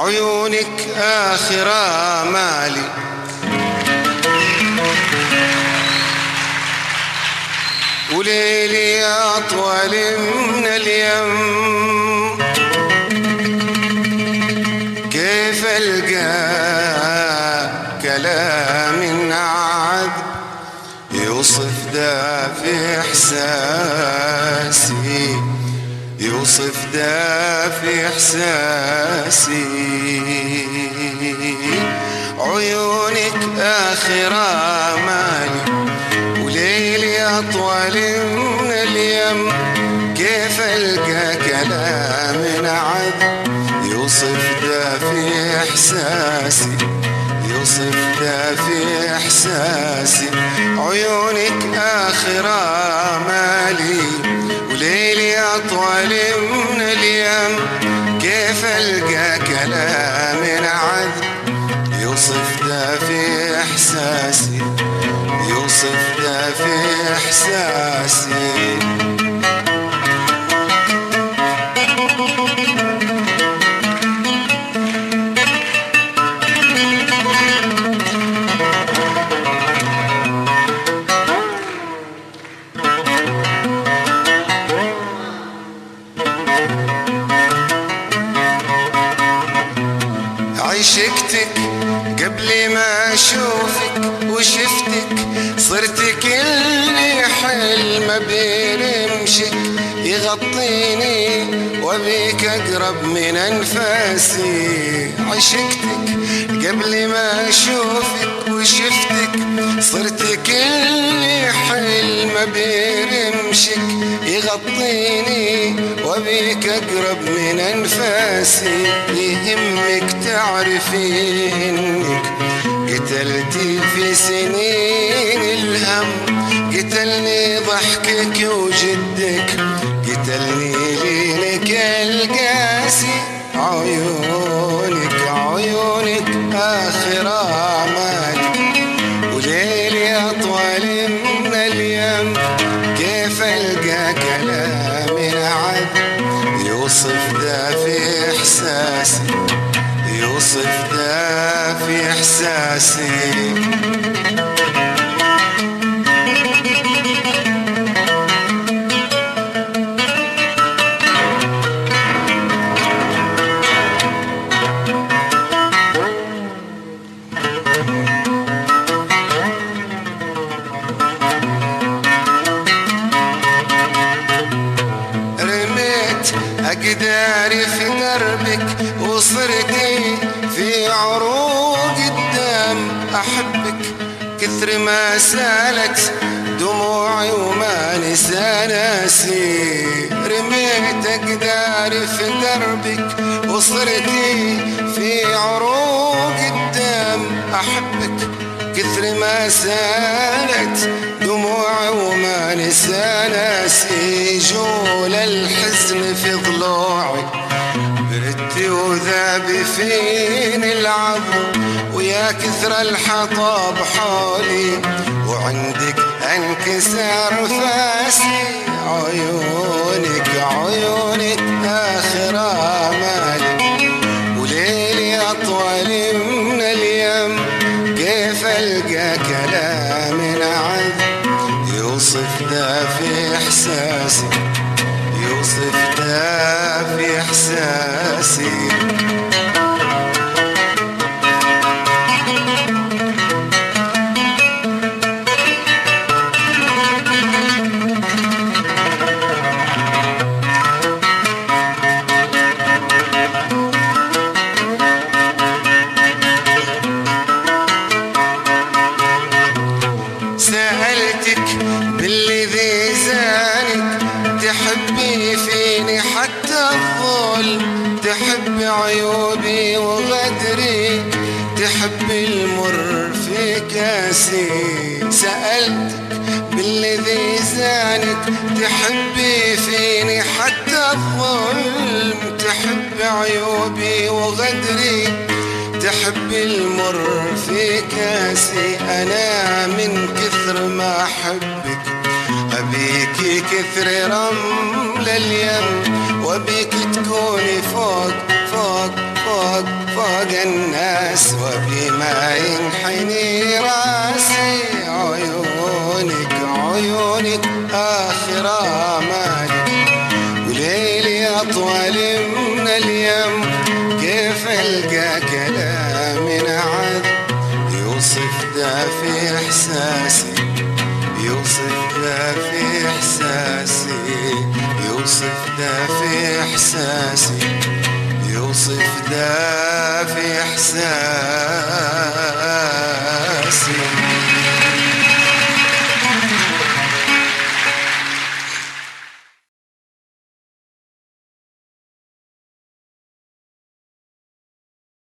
عيونك آخر آمالي، وليلي أطول من اليم، كيف ألقى كلام عذب يوصف ده في إحساسي، يوصف ده في إحساسي. عيونك آخر آمالي، وليلي أطول من اليم، كيف ألقى كلام عذب يوصف ده في إحساسي، يوصف ده في إحساسي. عيونك آخر آمالي، وليلي أطول من اليم، كيف ألقى كلام عذب يوصف ده في إحساسي، يوصف ده في إحساسي. عشقتك قبل ما أشوفك وشفتك، صرت كل حلم بيرمشك يغطيني وبيك أقرب من أنفاسي. عشقتك قبل ما أشوفك وشفتك، صرت كل حلم بيرمشك يغطيني وبيك أقرب من أنفاسي. يهمك تعرفي إنك قتلتي في سنين الهم، قتلني ضحكك وجدك، قتلني ليلك القاسي. عيونك عيونك آخر آمالي، وليلي أطول من اليم، كيف ألقى كلام عذب يوصف ده في إحساسي، يوصف ده في إحساسي. أقداري في دربك وصرتي في عروق الدم، أحبك كثر ما سالت دموعي وما نسى ناسي. رميت أقداري في دربك وصرتي في عروق الدم، أحبك كثر ما سالت دموعي وما نسى ناسي. جول الحزن في ضلوعي بردت وذاب فيني العظم، ويا كثر الحطب حولي وعندك انكسر فاسي. عيونك عيونك آخر آمالي، وليلي أطول من اليم، كيف ألقى كلام عذب يوصف ده في إحساسي، يوصف ده في إحساسي. سألتك بالذي زانك، تحبي فيني حتى الظلم، تحبي عيوبي وغدري، تحبي المر في كاسي. سألتك بالذي زانك، تحبي فيني حتى الظلم، تحبي عيوبي وغدري، تحبي المر في كاسي. أنا من كثر ما أحبك أبيكي كثر رمل اليم، وبيك تكوني فوق فوق فوق فوق الناس وبما ينحني راسي. عيونك عيونك آخر آمالي، وليلي أطول من اليم، كيف ألقى كلام نعذ يوصف ذا في إحساسي، يوصف ذا في إحساسي، يوصف ذا في إحساسي، يوصف ذا في إحساسي.